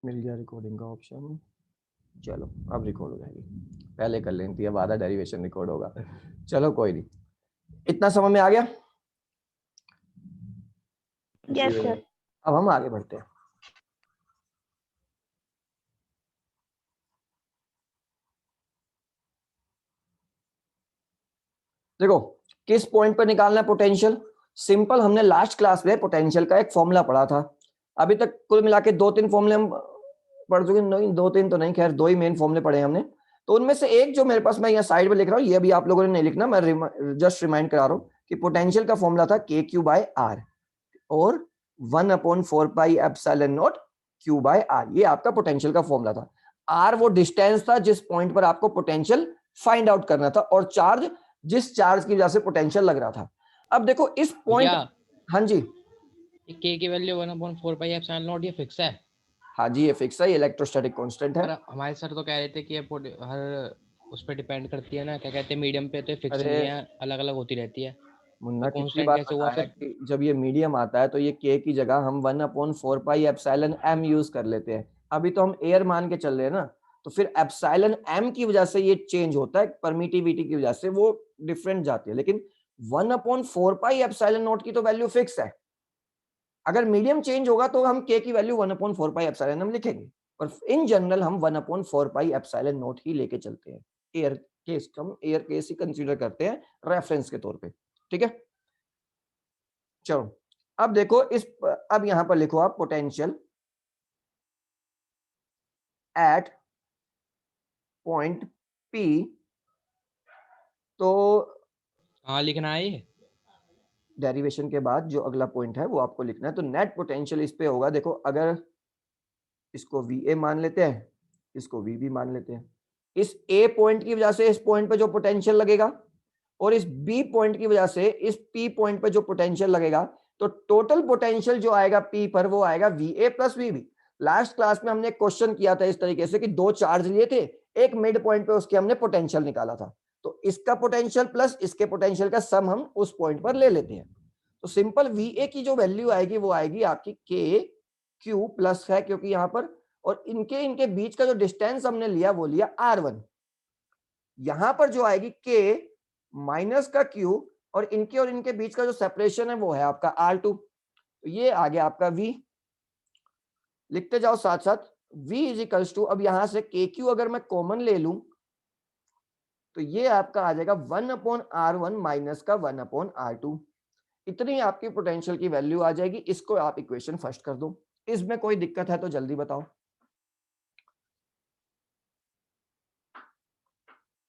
मिल गया रिकॉर्डिंग का ऑप्शन। चलो अब रिकॉर्ड हो जाएगी, पहले कर लेनी थी, अब आधा डेरिवेशन रिकॉर्ड होगा। चलो कोई नहीं, इतना समझ में आ गया। Yes sir. अब हम आगे बढ़ते हैं। देखो किस पॉइंट पर निकालना है पोटेंशियल। सिंपल, हमने लास्ट क्लास में पोटेंशियल का एक फॉर्मूला पढ़ा था। अभी तक कुल मिला के 2-3 फॉर्मूले हम पढ़ चुके, नहीं 2-3 तो नहीं, खैर 2 ही मेन फॉर्मूले पढ़े हमने। तो उनमें से एक जो मेरे पास मैं यहाँ साइड में लिख रहा हूँ, ये भी आप लोगों ने नहीं लिखना, मैं जस्ट रिमाइंड करा रहा हूँ कि पोटेंशियल का फॉर्मूला था KQ/R और 1/4πε0 Q/R। ये आपका पोटेंशियल का फॉर्मूला था। R वो डिस्टेंस था जिस पॉइंट पर आपको पोटेंशियल फाइंड आउट करना था, और चार्ज जिस चार्ज की वजह से पोटेंशियल लग रहा था। अब देखो इस पॉइंट, हाँ जी, K की वैल्यू 1/4πε0 ये फिक्स है। हाँ जी ये फिक्स है, ये इलेक्ट्रोस्टैटिक कांस्टेंट है। पर हमारे सर तो कह रहे थे कि ये हर उस पर डिपेंड करती है ना, क्या कहते हैं, मीडियम पे तो फिक्स अरे नहीं है, अलग अलग होती रहती है। मुन्ना तो कितनी कांस्टेंट बार कैसे हुआ बताया फिर? कि जब ये मीडियम आता है तो ये K की जगह हम 1/4πε यूज कर लेते हैं। अभी तो हम एयर मान के चल रहे हैं ना, तो फिर एप्सिलॉन m की वजह से ये चेंज होता है, परमिटिविटी की वजह से वो डिफरेंट जाती है, लेकिन 1/4πε0 की तो वैल्यू फिक्स है। अगर मीडियम चेंज होगा तो हम K की वैल्यू 1/4πε लिखेंगे, और इन जनरल हम 1/4πε0 ही लेके चलते हैं। एयर केस, हम एयर केस ही कंसीडर करते हैं रेफरेंस के तौर पे, ठीक है। चलो अब देखो अब यहां पर लिखो आप पोटेंशियल एट पॉइंट P। तो हाँ लिखना है ये। डेरिवेशन के बाद जो अगला पॉइंट है वो आपको लिखना है। तो नेट पोटेंशियल इस पे होगा, देखो अगर इसको VA मान लेते हैं, इसको VB मान लेते हैं, इस A पॉइंट की वजह से इस पॉइंट पे जो पोटेंशियल लगेगा, और इस B पॉइंट की वजह से इस P पॉइंट पे जो पोटेंशियल लगेगा, तो टोटल पोटेंशियल जो आएगा P पर वो आएगा VA plus VB। Last class में हमने क्वेश्चन किया था इस तरीके से कि दो चार्ज लिए थे, एक मिड पॉइंट पे उसके हमने पोटेंशियल निकाला था, तो इसका पोटेंशियल प्लस इसके पोटेंशियल का सम हम उस पॉइंट पर ले लेते हैं। तो सिंपल VA की जो वैल्यू आएगी वो आएगी आपकी KQ प्लस है, क्योंकि यहां पर, और इनके इनके बीच का जो डिस्टेंस हमने लिया वो लिया R1। यहां पर जो आएगी K माइनस का Q, और इनके बीच का जो सेपरेशन है वो है आपका R2। तो ये आ गया आपका V। लिखते जाओ साथ साथ, V इज इक्वल्स टू, अब यहां से KQ अगर मैं कॉमन ले लूं तो ये आपका आ जाएगा 1/R1 माइनस का 1/R2। इतनी आपकी पोटेंशियल की वैल्यू आ जाएगी। इसको आप इक्वेशन फर्स्ट कर दो। इसमें कोई दिक्कत है तो जल्दी बताओ।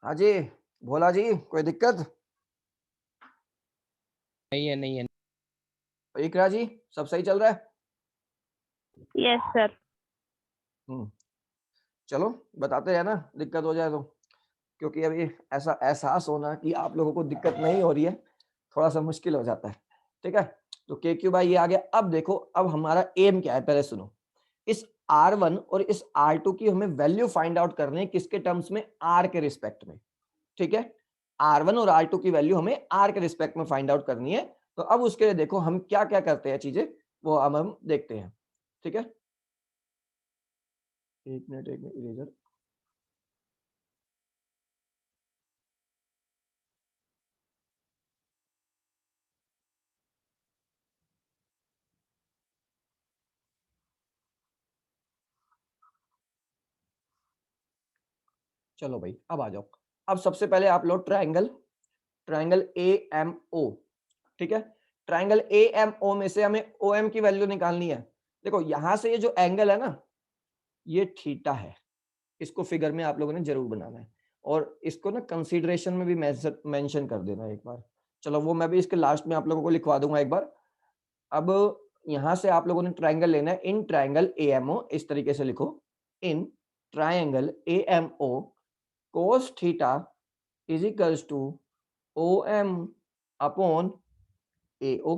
हाँ जी भोला जी, कोई दिक्कत? नहीं है। इकरा जी सब सही चल रहा है? Yes sir. चलो बताते रहना दिक्कत हो जाए तो, क्योंकि अभी ऐसा एहसास होना कि आप लोगों को दिक्कत नहीं हो रही है थोड़ा सा मुश्किल हो जाता है, ठीक है। तो KQ भाई ये आ गया। अब देखो अब हमारा एम क्या है, पहले सुनो। इस R1 और इस R2 की हमें वैल्यू फाइंड आउट करनी है, किसके टर्म्स में? R के रिस्पेक्ट में, ठीक है। R1 और R2 की वैल्यू हमें R के रिस्पेक्ट में फाइंड आउट करनी है। तो अब उसके लिए देखो हम क्या क्या करते हैं चीजें, वो अब हम देखते हैं, ठीक है। एक मिनट इरेजर। चलो भाई अब आ जाओ। अब सबसे पहले आप लो ट्रायंगल, ट्रायंगल AMO, ठीक है। ट्रायंगल AMO में से हमें OM की वैल्यू निकालनी है। देखो यहां से ये जो एंगल है ना, ये थीटा है। इसको फिगर में आप लोगों ने जरूर बनाना है, और इसको ना कंसीडरेशन में भी मेंशन कर देना एक बार। चलो वो मैं भी इसके लास्ट में आप लोगों को लिखवा दूंगा एक बार। अब यहां से आप लोगों ने ट्रायंगल लेना है, इन ट्रायंगल AMO, इस तरीके से लिखो, in triangle AMO cos theta is equals to OM upon AO।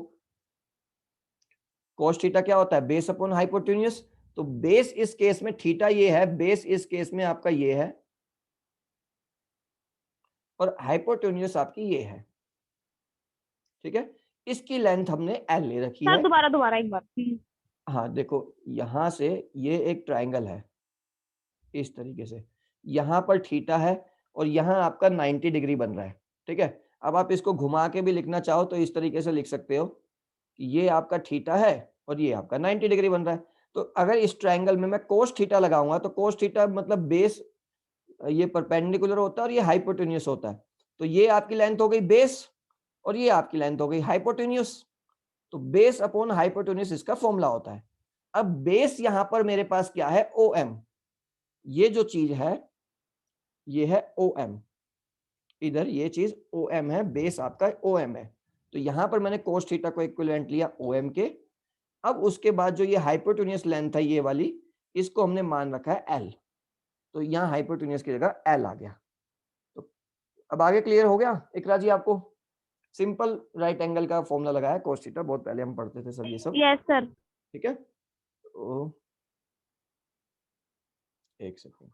cos theta क्या होता है? Base upon hypotenuse. तो बेस इस केस में थीटा ये है, बेस इस केस में आपका ये है, और हाइपोटेन्यूज आपकी ये है, ठीक है। इसकी लेंथ हमने L ले रखी सर है। दोबारा दोबारा एक बार। हाँ देखो, यहां से ये एक ट्राइंगल है इस तरीके से, यहाँ पर थीटा है और यहाँ आपका 90 डिग्री बन रहा है, ठीक है। अब आप इसको घुमा के भी लिखना चाहो तो इस तरीके से लिख सकते हो कि ये आपका थीटा है और ये आपका 90 डिग्री बन रहा है। तो अगर इस ट्राइंगल में मैं कोस थीटा लगाऊंगा तो कोस थीटा मतलब बेस ये परपेंडिकुलर होता है और ये हाइपोटेन्यूस होता है। तो ये आपकी लेंथ हो गई बेस और ये आपकी लेंथ हो गई हाइपोटेन्यूस। तो बेस अपॉन हाइपोटेन्यूस इसका फॉर्मूला होता है। अब बेस यहां पर मेरे पास क्या है, ओ एम। ये जो चीज है ये है ओ एम, इधर ये चीज ओ एम है, बेस आपका ओ एम है। तो यहां पर मैंने कोस थीटा को इक्विवेलेंट लिया ओ एम के। अब उसके बाद जो ये हाइपोटेन्यूस लेंथ है ये वाली, इसको हमने मान रखा है एल। तो यहाँ हाइपोटेन्यूस की जगह एल आ गया। तो अब आगे क्लियर हो गया इकरा जी आपको? सिंपल राइट एंगल का फॉर्मूला लगाया कोस थीटा, बहुत पहले हम पढ़ते थे सब ये सब, यस सर। ठीक है। तो एक सेकंड,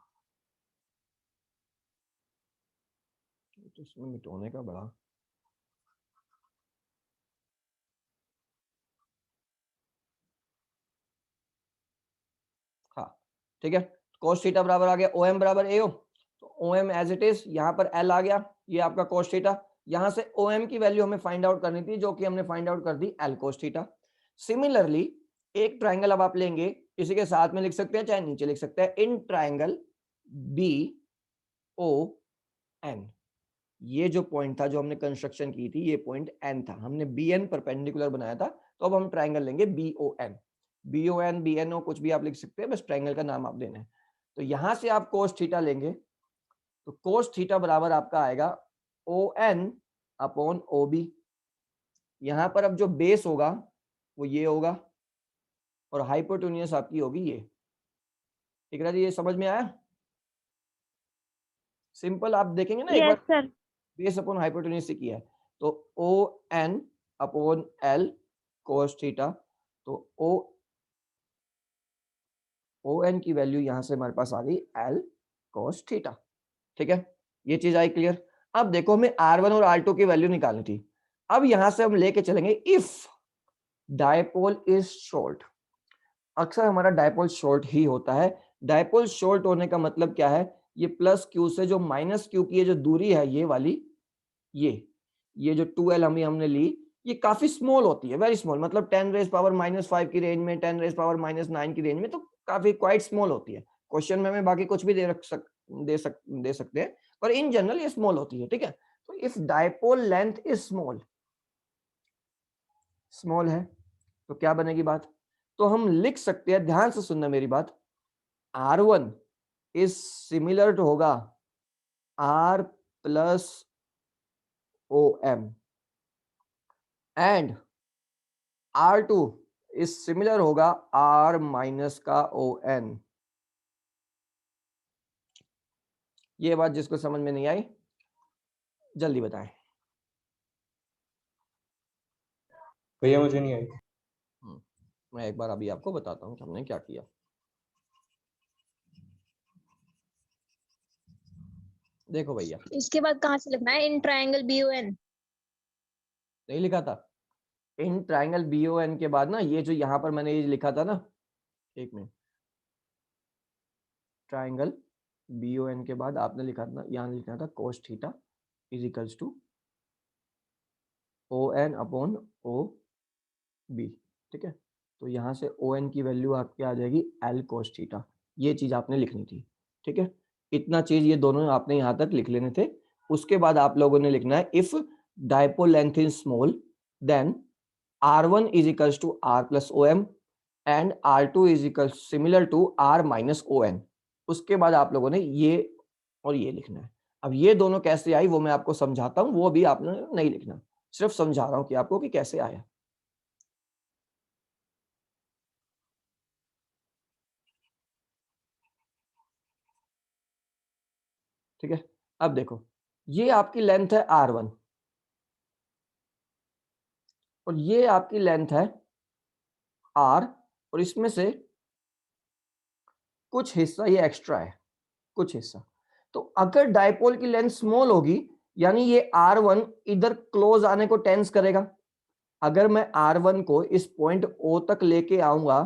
तो इसमें मिटाने का बड़ा, हाँ ठीक है। कोस थीटा बराबर आ गया ओ एम बराबर ए ओ। तो O M as it is, यहाँ पर एल आ गया, ये आपका कोस थीटा। यहाँ से ओ एम की वैल्यू हमें फाइंड आउट करनी थी जो कि हमने फाइंड आउट कर the L cos theta. Similarly एक ट्राइंगल अब आप लेंगे, इसी के साथ में लिख सकते हैं चाहे नीचे लिख सकते हैं, in triangle B O N. ये जो पॉइंट था जो हमने कंस्ट्रक्शन की थी ये पॉइंट एन था, हमने बी एन परपेंडिकुलर बनाया था। तो अब हम ट्राइंगल लेंगे B O N, B O N B N O कुछ भी आप लिख सकते हैं, बस ट्राइंगल का नाम आप देना है। तो यहां से आप कोस थीटा लेंगे तो कोस थीटा बराबर आपका आएगा O N upon O B. यहां पर अब जो बेस होगा वो ये होगा और हाइपोटेन्यूस आपकी होगी ये। ठीक है जी, ये समझ में आया? सिंपल आप देखेंगे ना एक बार, yes sir. Base upon hypotenuse से किया है। तो O N upon L cos theta. तो ओ एन की वैल्यू यहां से हमारे पास आ गई एल कोस थीटा, ठीक है। ये चीज आई क्लियर? अब देखो हमें R1 और R2 की वैल्यू निकालनी थी। अब यहां से हम लेके चलेंगे इफ डायपोल इज शॉर्ट। अक्सर हमारा डायपोल शॉर्ट ही होता है। डायपोल शॉर्ट होने का मतलब क्या है, ये प्लस क्यू से जो माइनस क्यू की ये जो दूरी है ये वाली, ये जो 2L हमने ली, ये काफी स्मॉल होती है, वेरी स्मॉल, मतलब 10⁻⁻5 की रेंज में, 10⁻⁹ की रेंज में, तो काफी क्वाइट स्मॉल होती है। क्वेश्चन में हमें बाकी कुछ भी दे सकते हैं, पर इन जनरल ये स्मॉल होती है, ठीक है। तो if dipole length is small है तो क्या बनेगी बात, तो हम लिख सकते हैं, ध्यान से सुनना मेरी बात, R1 इज सिमिलर टू होगा R plus O M and R2 is similar होगा R माइनस का ओ एन। ये बात जिसको समझ में नहीं आई जल्दी बताएं। भैया मुझे नहीं आई। मैं एक बार अभी आपको बताता हूँ कि हमने क्या किया। देखो भैया, इसके बाद कहाँ से लिखना है, इन ट्रायंगल BON? नहीं लिखा था इन ट्राइंगल BON के बाद ना, ये जो यहां पर मैंने ये लिखा था ना, एक मिनट, ट्राइंगल BON के बाद आपने लिखा था, यहाँ लिखना था cos theta is equals to ON upon OB, ठीक है। तो यहाँ से ON की वैल्यू आपकी आ जाएगी L कोस थीटा, ये चीज आपने लिखनी थी, ठीक है। इतना चीज ये दोनों आपने यहाँ तक लिख लेने थे। उसके बाद आप लोगों ने लिखना है if dipole length is small then R1 is equals to R plus OM and R2 is equals similar to R minus ON। उसके बाद आप लोगों ने ये और ये लिखना है। अब ये दोनों कैसे आई वो मैं आपको समझाता हूं, वो भी आपने नहीं लिखना, सिर्फ समझा रहा हूं कि आपको कि कैसे आया। ठीक है, अब देखो ये आपकी लेंथ है R1 और ये आपकी लेंथ है R, और इसमें से कुछ हिस्सा ये एक्स्ट्रा है, कुछ हिस्सा। तो अगर डायपोल की लेंथ स्मॉल होगी यानी ये R1 इधर क्लोज आने को टेंस करेगा। अगर मैं R1 को इस पॉइंट O तक लेके आऊंगा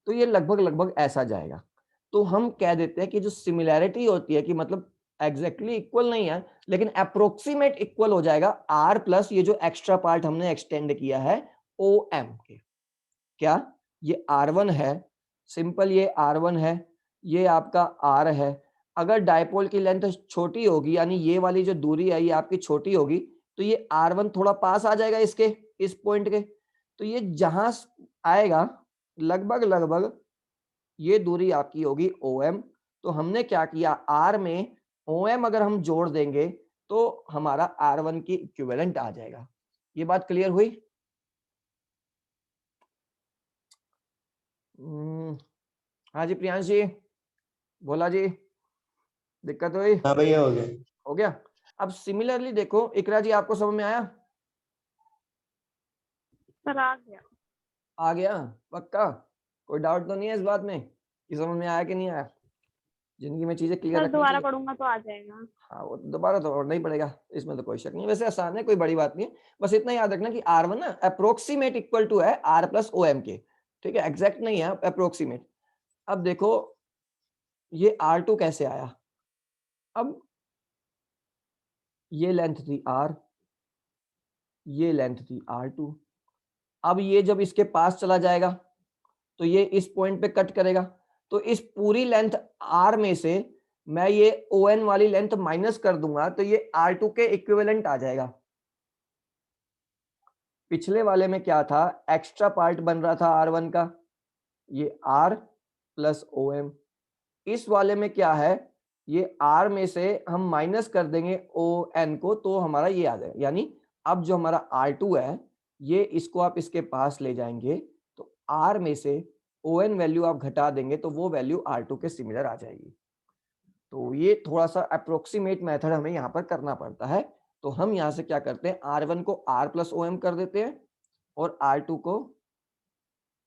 तो ये लगभग लगभग ऐसा जाएगा। तो हम कह देते हैं कि जो सिमिलैरिटी होती है कि मतलब एग्जैक्टली इक्वल नहीं है लेकिन अप्रोक्सीमेट इक्वल हो जाएगा आर प्लस ये जो एक्स्ट्रा पार्ट हमने एक्सटेंड किया है ओ एम के। क्या ये R1 है, सिंपल ये R1 है, ये आपका R है। अगर डायपोल की लेंथ छोटी होगी यानी ये वाली जो दूरी है ये आपकी छोटी होगी तो ये R1 थोड़ा पास आ जाएगा इसके, इस पॉइंट के। तो ये जहां आएगा लगभग लगभग ये दूरी आपकी होगी OM। तो हमने क्या किया, R में OM अगर हम जोड़ देंगे तो हमारा R1 की इक्विवेलेंट आ जाएगा। ये बात क्लियर हुई? हाँ जी प्रियांश जी, भोला जी, दिक्कत हुई? हाँ भैया हो गया। हो गया। अब सिमिलरली देखो इकरा जी, आपको समझ में आया? सर आ गया। आ गया पक्का? कोई डाउट तो नहीं है इस बात में कि समझ में आया कि नहीं आया? जिंदगी में चीजें क्लियर सर रखनी दोबारा चाहिए। पढ़ूंगा तो आ जाएगा। हाँ वो दोबारा तो और नहीं पड़ेगा, इसमें तो कोई शक नहीं। वैसे आसान है, कोई बड़ी बात नहीं है। बस इतना याद रखना कि R1 ना अप्रोक्सीमेट इक्वल टू है R प्लस OM के, ठीक है? एग्जैक्ट नहीं है, अप्रोक्सीमेट। अब देखो ये R2 कैसे आया। अब ये लेंथ थी R, ये लेंथ थी R2। अब ये जब इसके पास चला जाएगा तो ये इस पॉइंट पे कट करेगा। तो इस पूरी लेंथ R में से मैं ये ON वाली लेंथ माइनस कर दूंगा तो ये R2 के इक्विवेलेंट आ जाएगा। पिछले वाले में क्या था, एक्स्ट्रा पार्ट बन रहा था R1 का, ये R प्लस OM। इस वाले में क्या है, ये R में से हम माइनस कर देंगे ON को तो हमारा ये आ जाएगा। यानी अब जो हमारा R2 है ये इसको आप इसके पास ले जाएंगे तो R में से ON वैल्यू आप घटा देंगे तो वो वैल्यू R2 के सिमिलर आ जाएगी। तो ये थोड़ा सा अप्रोक्सीमेट मेथड हमें यहाँ पर करना पड़ता है। तो हम यहाँ से क्या करते हैं, R1 को R प्लस OM कर देते हैं और R2 को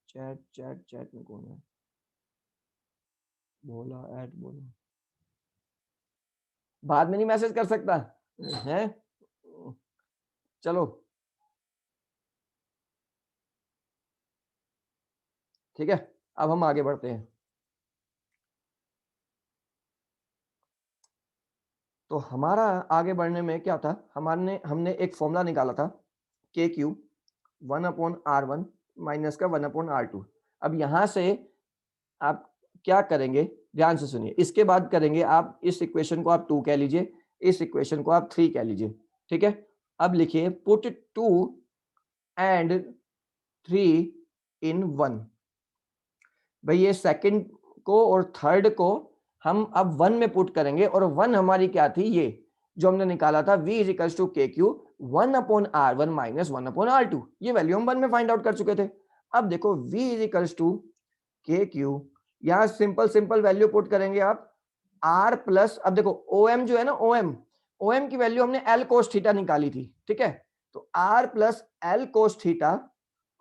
चैट में कौन है, बोला ऐड बोला, बाद में नहीं मैसेज कर सकता है? चलो ठीक है, अब हम आगे बढ़ते हैं। तो हमारा आगे बढ़ने में क्या था, हमने एक फॉर्मूला निकाला था KQ 1/R1 माइनस का 1/R2। अब यहां से आप क्या करेंगे, ध्यान से सुनिए, इसके बाद करेंगे आप इस इक्वेशन को आप 2 कह लीजिए, इस इक्वेशन को आप 3 कह लीजिए, ठीक है? अब लिखिए पुट 2 एंड 3 इन 1। भाई ये सेकंड को और थर्ड को हम अब 1 में पुट करेंगे और 1 हमारी क्या थी, ये जो हमने निकाला था V is equals to KQ 1/R1 minus 1/R2। ये वैल्यू हम 1 में फाइंड आउट कर चुके थे। अब देखो V is equals to KQ, यहां सिंपल वैल्यू पुट करेंगे आप R प्लस, अब देखो OM जो है ना, OM की वैल्यू हमने L कोस थीटा निकाली थी, ठीक है? तो R प्लस L कोस theta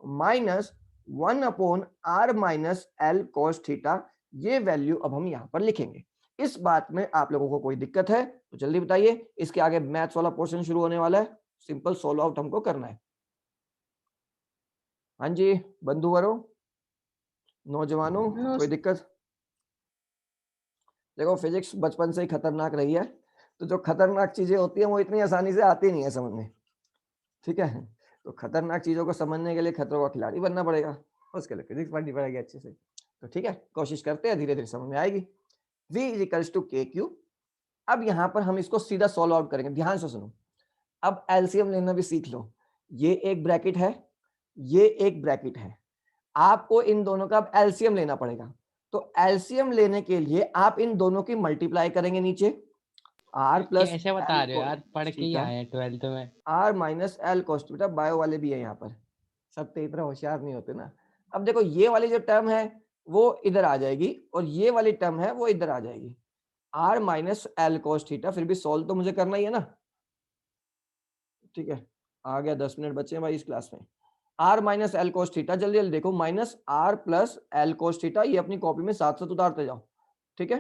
minus 1/R minus L cos theta, ये वैल्यू अब हम यहां पर लिखेंगे। इस बात में आप लोगों को कोई दिक्कत है तो जल्दी बताइए, इसके आगे मैथ्स वाला पोर्शन शुरू होने वाला है, सिंपल सोल्व आउट हमको करना है। हाँ जी बंधुवरों, नौजवानों, कोई दिक्कत? देखो फिजिक्स बचपन से ही खतरनाक रही है, तो जो खतरनाक चीजें होती हैं वो इतनी आसानी से आती नहीं है समझ में, ठीक है? तो खतरनाक चीजों को समझने के लिए खतरों का खिलाड़ी बनना पड़ेगा, उसके लिए फिजिक्स पढ़नी पड़ेगी अच्छे से। तो ठीक है, कोशिश करते हैं, धीरे धीरे समझ में आएगी। V is equals to KQ। अब यहां पर हम इसको सीधा सॉल्व आउट करेंगे, ध्यान से सुनो। अब एलसीएम लेना भी सीख लो। ये एक ब्रैकेट है, ये एक ब्रैकेट है, आपको इन दोनों का अब एलसीएम लेना पड़ेगा। तो एलसीएम लेने के लिए आप इन दोनों की मल्टीप्लाई करेंगे नीचे, R प्लस कैसे बता रहे हो यार, पढ़ के ही आए हैं 12th में। R minus L cos theta, bio वाले भी है यहाँ पर, सब तो इतना होशियार नहीं होते ना। अब देखो ये वाली जो टर्म है वो इधर आ जाएगी और ये वाली टर्म है वो इधर आ जाएगी, R minus L cos theta. फिर भी सॉल्व तो मुझे करना ही है ना, ठीक है? आ गया, 10 मिनट बचे हैं भाई इस क्लास में। R minus L cos theta, जल्दी जल्दी देखो, minus R plus L cos theta, ये अपनी कॉपी में साथ साथ उतारते जाओ, ठीक है?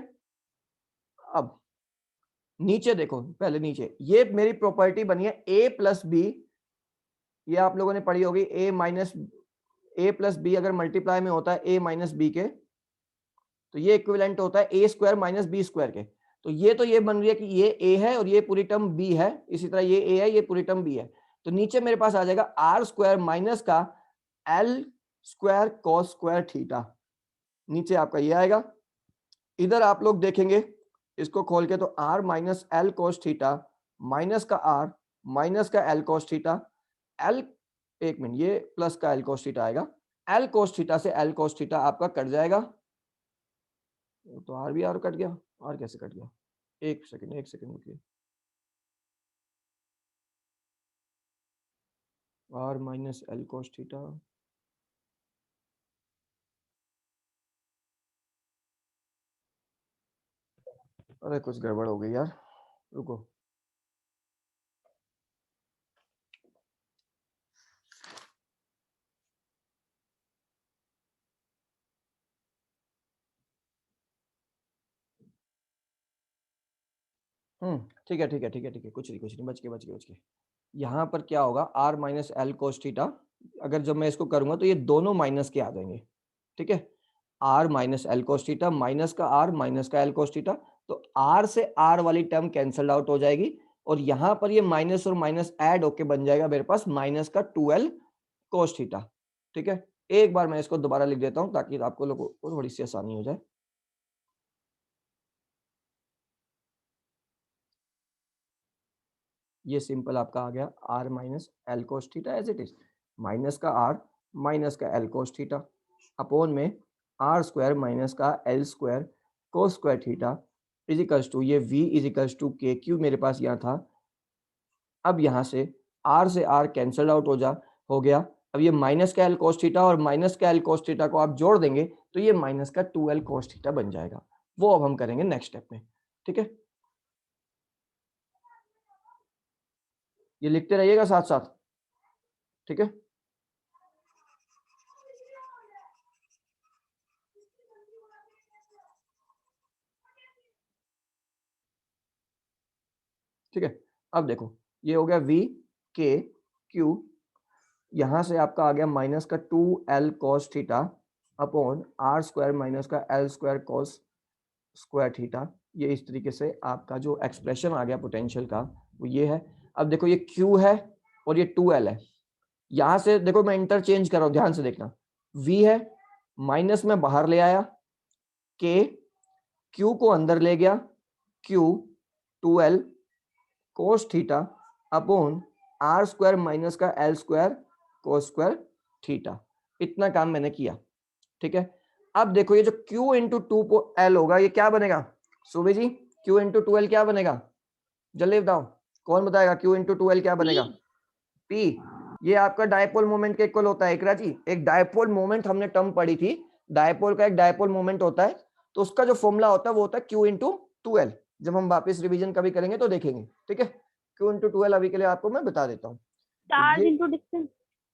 अब नीचे देखो, पहले नीचे ये मेरी प्रॉपर्टी बनी है A प्लस बी, ये आप लोगों ने पढ़ी होगी, A माइनस ए प्लस बी अगर मल्टीप्लाई में होता है ए माइनस बी के, तो ये इक्विवेलेंट होता है ए स्क्वायर माइनस बी स्क्वायर के। तो ये बन रही है कि ये ए है और ये पूरी टर्म बी है, इसी तरह ये ए है, ये पूरी टर्म बी है। तो नीचे मेरे पास आ जाएगा आर स्क्वायर माइनस का L square cos square theta, नीचे आपका ये आएगा। इधर आप लोग देखेंगे इसको खोल के, तो R minus L cos theta minus का आर माइनस का एल कॉस थीटा, एल एक मिनट, ये प्लस का एल कॉस थीटा आएगा, एल कॉस थीटा से एल कॉस थीटा आपका कट जाएगा। तो आर भी आर कट गया, आर कैसे कट गया, एक सेकंड रुकिए, R minus L cos theta, अरे कुछ गड़बड़ हो गई यार, रुको। ठीक है, कुछ नहीं, बच के। यहाँ पर क्या होगा, R minus L cos theta, अगर जब मैं इसको करूंगा तो ये दोनों माइनस के आ जाएंगे, ठीक है। R minus L cos theta minus का आर माइनस का एल कोस थीटा, तो आर से आर वाली टर्म कैंसल आउट हो जाएगी और यहाँ पर ये माइनस और माइनस ऐड होके बन जाएगा मेरे पास माइनस का 2l कोस थीटा, ठीक है। एक बार मैं इसको दोबारा लिख देता हूँ ताकि आपको लोगों को थोड़ी सी आसानी हो जाए। ये सिंपल आपका आ गया R minus L cos theta as it is, minus का आर माइनस का एल कोस थीटा अपॉन में आर स्क्वायर माइनस का L square cos square theta equals to ये v equals to K Q मेरे पास यहाँ था। अब यहाँ से आर कैंसल आउट हो गया। अब ये माइनस का एल कोस थीटा और माइनस का एल कोस थीटा को आप जोड़ देंगे तो ये माइनस का 2l कोस थीटा बन जाएगा। वो अब हम करेंगे नेक्स्ट स्टेप में, ठीक है। ये लिखते रहिएगा साथ साथ, ठीक है। ठीक है, अब देखो ये हो गया v k q, यहां से आपका आ गया माइनस का 2l cos theta upon R square minus का l square cos square theta. ये इस तरीके से आपका जो एक्सप्रेशन आ गया पोटेंशियल का वो ये है। अब देखो ये q है और ये 2l है, यहां से देखो मैं इंटरचेंज कर रहा हूं, ध्यान से देखना, v है माइनस में बाहर ले आया, k q को अंदर ले गया, q 2l cos theta upon R square minus का L square cos square theta, इतना काम मैंने किया, ठीक है। अब देखो ये जो q इंटू 2l होगा ये क्या बनेगा सुबह जी, q इंटू 2l क्या बनेगा, जल्दी बताओ, कौन बताएगा q इंटू 2l क्या बनेगा, p। ये आपका डायपोल मोमेंट के इक्वल होता है इकरा जी, एक डायपोल मोमेंट हमने टर्म पढ़ी थी, डायपोल का एक डायपोल मोमेंट होता है, तो उसका जो फॉर्मूला होता है वो होता है q इंटू 2l। जब हम वापस रिवीजन कभी करेंगे तो देखेंगे, ठीक है। q इंटू 2l अभी के लिए आपको मैं बता देता हूँ। Charge into distance.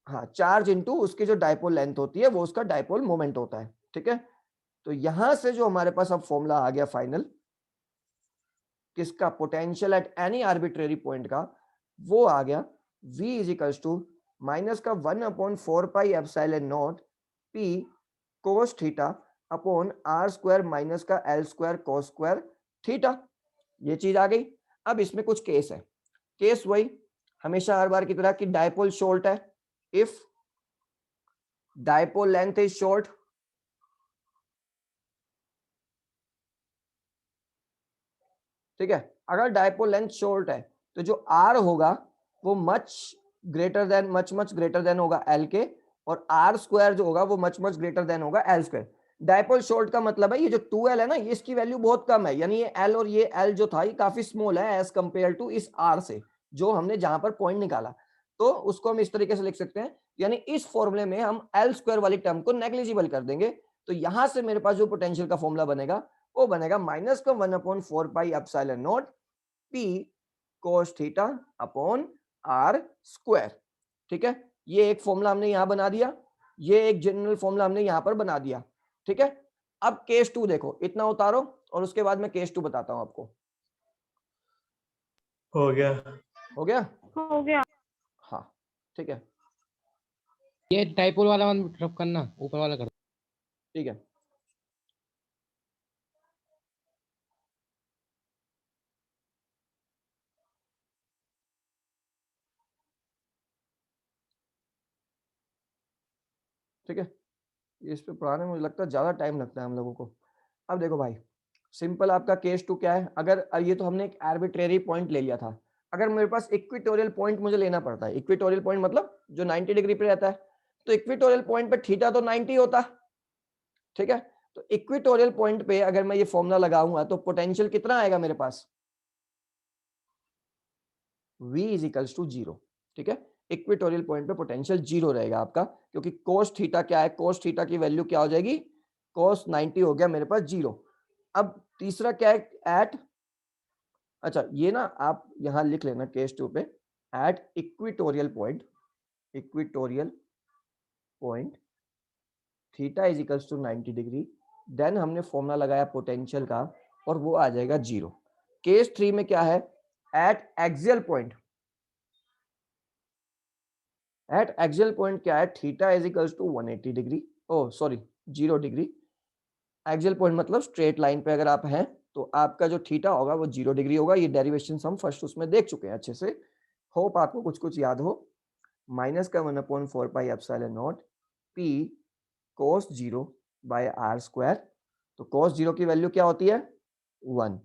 हाँ, चार्ज इंटू उसकी जो डायपोल लेंथ होती है वो उसका डायपोल मोमेंट होता है, ठीक है। तो यहां से जो हमारे पास अब फॉर्मूला आ गया फाइनल किसका, potential at any arbitrary point का, वो आ गया v is equals to minus का 1/4 pi epsilon not p cos theta upon R square minus का L square cos square theta. ये चीज आ गई। अब इसमें कुछ केस है, केस वही हमेशा हर बार की तरह कि डायपोल शॉर्ट है, if dipole length is short, ठीक है। अगर डायपोल लेंथ शॉर्ट है तो जो आर होगा वो मच ग्रेटर देन होगा एल के, और आर स्क्वायर जो होगा वो मच ग्रेटर देन होगा एल स्क्वायर। डायपोल शॉर्ट का मतलब है ये जो 2l है ना, ये इसकी वैल्यू बहुत कम है, यानी ये l और ये l जो था ये काफी स्मॉल है एज कंपेयर टू इस r से जो हमने जहां पर पॉइंट निकाला। तो उसको हम इस तरीके से लिख सकते हैं, यानी इस फॉर्मूले में हम एल स्क्वायर वाली टर्म को नेग्लिजिबल कर देंगे। तो यहां से मेरे पास जो पोटेंशियल का फॉर्मूला बनेगा वो बनेगा माइनस का 1/4 pi epsilon not p cos theta upon r square, ठीक है। ये एक फॉर्मूला हमने यहां बना दिया, ये एक जनरल फॉर्मूला हमने यहां पर बना दिया, ठीक है। अब केस 2 देखो, इतना उतारो और उसके बाद मैं केस 2 बताता हूं आपको। हो गया। हो गया, हो गया। हाँ ठीक है। ये डाइपोल वाला वन ड्रॉप करना, ऊपर वाला कर। ठीक है, ठीक है। इस पे पढ़ाने में मुझे लगता है ज़्यादा टाइम लगता है हम लोगों को। अब देखो भाई, सिंपल आपका केस 2 क्या है, अगर ये तो हमने एक आर्बिट्रेरी पॉइंट ले लिया था, अगर मेरे पास इक्वेटोरियल पॉइंट मुझे लेना पड़ता है, इक्वेटोरियल पॉइंट मतलब जो 90 डिग्री पे रहता है, तो इक्वेटोरियल पॉइंट पे थीटा तो 90 होता, ठीक है। तो इक्वेटोरियल पॉइंट पे अगर मैं ये फॉर्मूला लगाऊंगा तो पोटेंशियल कितना आएगा मेरे पास, V इज इक्वल्स टू 0, ठीक है। इक्वेटोरियल पॉइंट पे पोटेंशियल 0 रहेगा आपका, क्योंकि कोस थीटा क्या है, कोस थीटा की वैल्यू क्या हो जाएगी, कोस 90 हो गया मेरे पास 0। अब तीसरा क्या है, एट, अच्छा ये ना आप यहां लिख लेना केस 2 पे, at equatorial point, equatorial point theta is equals to 90 degree, then हमने फॉर्मूला लगाया पोटेंशियल का और वो आ जाएगा 0। केस 3 में क्या है, at axial point, at axial point क्या है, theta is equals to 180 degree, oh sorry 0 degree. Axial point मतलब स्ट्रेट लाइन पे अगर आप हैं तो आपका जो थीटा होगा वो 0 डिग्री होगा। ये डेरिवेशन हम फर्स्ट उसमें देख चुके हैं अच्छे से, होप आपको कुछ कुछ याद हो। माइनस का 1/4 pi epsilon naught P cos 0 by R square, तो कोस 0 की वैल्यू क्या होती है 1,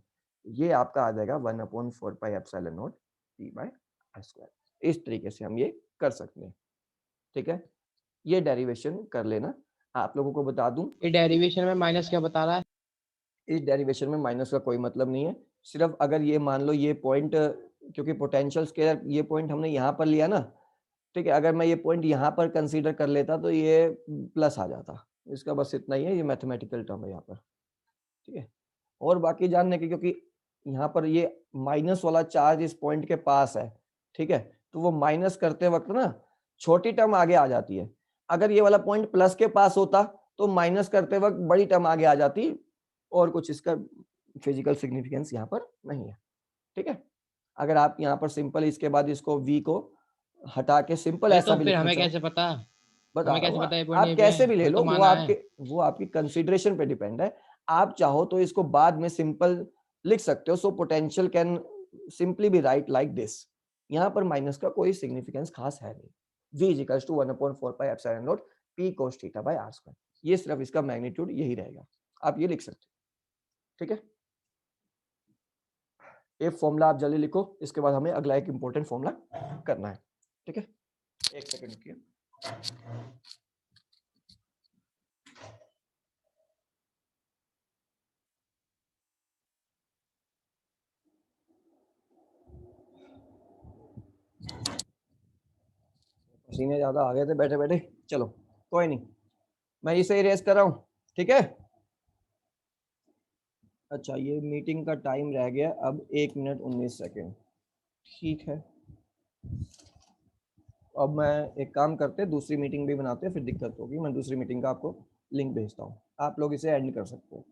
ये आपका आ जाएगा 1/4 pi epsilon naught P by R square. इस तरीके से हम ये कर सकते हैं, ठीक है। ये डेरिवेशन कर लेना। आप लोगों को बता दूं, ये डेरिवेशन में माइनस क्या बता रहा है? इस डेरिवेशन में माइनस का कोई मतलब नहीं है, सिर्फ अगर ये मान लो ये पॉइंट, क्योंकि पोटेंशियल स्केलर ये पॉइंट हमने यहाँ पर लिया ना, ठीक है, अगर मैं ये पॉइंट यहाँ पर कंसीडर कर लेता तो ये प्लस आ जाता, इसका बस इतना ही है, ये मैथमेटिकल टर्म है यहाँ पर, ठीक है। और बाकी जानने की, क्योंकि यहाँ पर ये माइनस वाला चार्ज इस पॉइंट के पास है, ठीक है, तो वो माइनस करते वक्त ना छोटी टर्म आगे आ जाती है। अगर ये वाला पॉइंट प्लस के पास होता तो माइनस करते वक्त बड़ी टर्म आगे आ जाती, और कुछ इसका फिजिकल सिग्निफिकेंस यहाँ पर नहीं है, ठीक है। अगर आप यहाँ पर सिंपल इसके बाद इसको v को हटा के सिंपल अरे ऐसा तो भी फिर लिखना हमें चाहो, कैसे पता, बता हमें रहा कैसे हूँ, पता ये पॉइंट आप यहीं पे कैसे है? भी ले हमें लो, तो माना है। वो आपकी कंसीडरेशन पे डिपेंड है। आप चाहो तो इसको बाद में सिंपल लिख सकते हो, so potential can simply be write like this. यहाँ पर माइनस का कोई सिग्निफिकेंस खास है नहीं। v is equals to 1/4 pi epsilon not p cos theta by r square, ये सिर्फ इसका मैग्नीट्यूड यही रहेगा, आप ये लिख सकते हो, ठीक है। ये फॉर्मूला आप जल्दी लिखो, इसके बाद हमें अगला एक इंपॉर्टेंट फॉर्मूला करना है, ठीक है। एक सेकंड रुकिए। पसीने ज्यादा आ गए थे बैठे बैठे, चलो कोई नहीं, मैं इसे इरेज कर रहा हूं, ठीक है। अच्छा ये मीटिंग का टाइम रह गया अब 1 मिनट 19 सेकेंड, ठीक है। अब मैं एक काम करते, दूसरी मीटिंग भी बनाते हैं, फिर दिक्कत होगी, मैं दूसरी मीटिंग का आपको लिंक भेजता हूँ, आप लोग इसे एंड कर सकते हो।